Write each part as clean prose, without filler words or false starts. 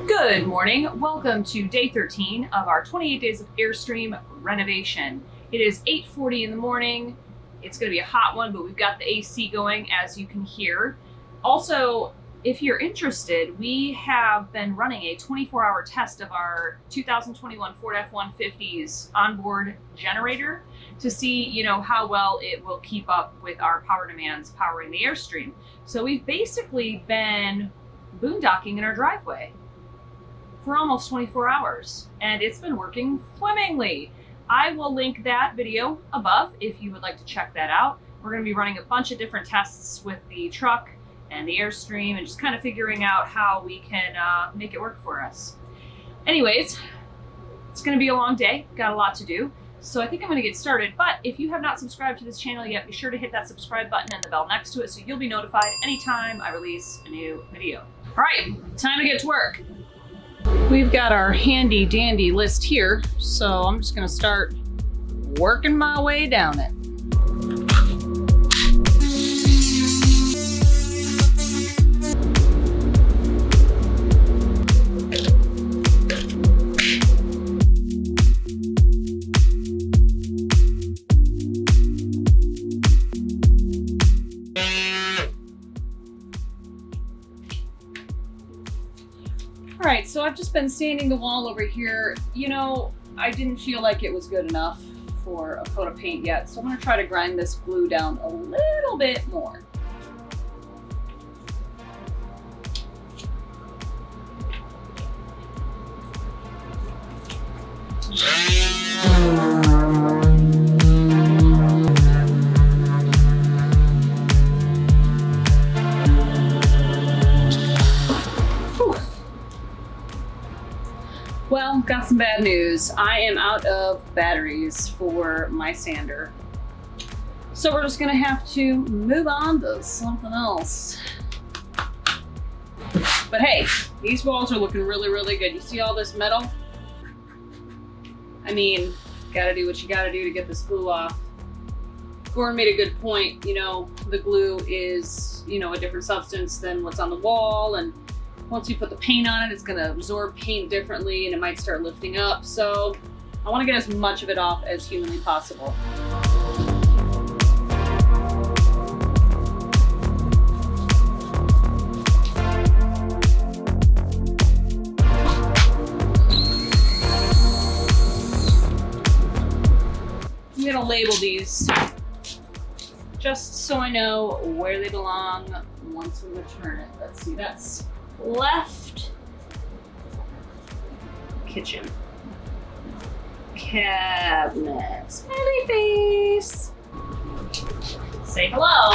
Good morning. Welcome to day 13 of our 28 days of Airstream renovation. It is 8:40 in the morning. It's going to be a hot one, but we've got the AC going, as you can hear. Also, if you're interested, we have been running a 24-hour test of our 2021 Ford F150's onboard generator to see, how well it will keep up with our power demands powering the Airstream. So we've basically been boondocking in our driveway for almost 24 hours, and it's been working swimmingly. I will link that video above if you would like to check that out. We're going to be running a bunch of different tests with the truck and the Airstream and just kind of figuring out how we can make it work for us. Anyways, it's going to be a long day. Got a lot to do. So I think I'm going to get started. But if you have not subscribed to this channel yet, be sure to hit that subscribe button and the bell next to it so you'll be notified anytime I release a new video. All right, time to get to work. We've got our handy dandy list here, so I'm just going to start working my way down it. All right, so I've just been sanding the wall over here. I didn't feel like it was good enough for a coat of paint yet, so I'm gonna try to grind this glue down a little bit more. Well, got some bad news. I am out of batteries for my sander. So we're just gonna have to move on to something else. But hey, these walls are looking really, really good. You see all this metal? I mean, gotta do what you gotta do to get this glue off. Gordon made a good point. The glue is, a different substance than what's on the wall, and once you put the paint on it, it's going to absorb paint differently and it might start lifting up. So I want to get as much of it off as humanly possible. I'm going to label these just so I know where they belong once we return it. Let's see, that's left kitchen cabinet. Smiley face. Say hello.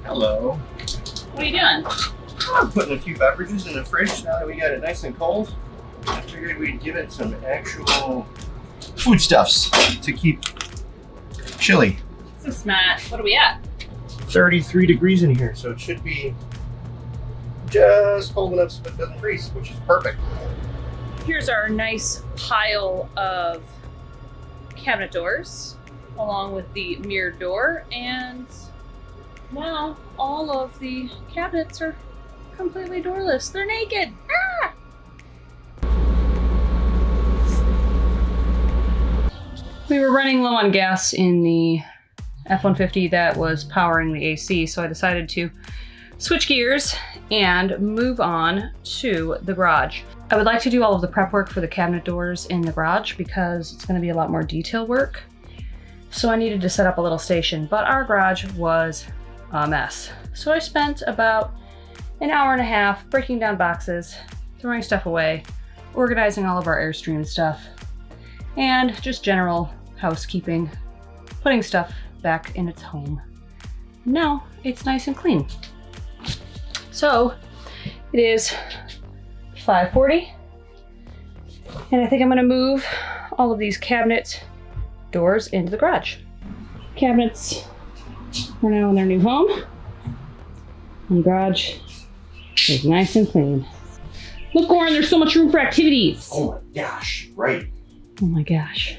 Hello. What are you doing? I'm putting a few beverages in the fridge now that we got it nice and cold. I figured we'd give it some actual foodstuffs to keep chilly. So smart. What are we at? 33 degrees in here, so it should be just cold enough so it doesn't freeze, which is perfect. Here's our nice pile of cabinet doors, along with the mirrored door, and now all of the cabinets are completely doorless. They're naked. Ah! We were running low on gas in the F-150 that was powering the AC, so I decided to switch gears and move on to the garage. I would like to do all of the prep work for the cabinet doors in the garage because it's going to be a lot more detail work. So I needed to set up a little station, but our garage was a mess. So I spent about an hour and a half breaking down boxes, throwing stuff away, organizing all of our Airstream stuff, and just general housekeeping, putting stuff back in its home. Now it's nice and clean. So it is 5:40, and I think I'm gonna move all of these cabinet doors into the garage. Cabinets are now in their new home, and the garage is nice and clean. Look, Goran, there's so much room for activities. Oh my gosh, right. Oh my gosh.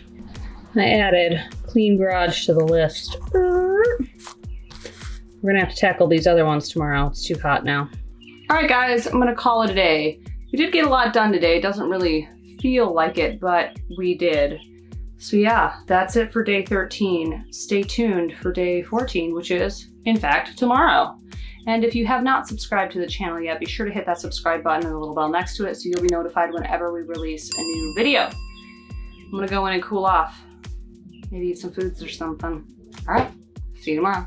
I added clean garage to the list. We're gonna have to tackle these other ones tomorrow. It's too hot now. All right, guys, I'm gonna call it a day. We did get a lot done today. It doesn't really feel like it, but we did. So yeah, that's it for day 13. Stay tuned for day 14, which is, in fact, tomorrow. And if you have not subscribed to the channel yet, be sure to hit that subscribe button and the little bell next to it so you'll be notified whenever we release a new video. I'm gonna go in and cool off. Maybe eat some foods or something. All right, see you tomorrow.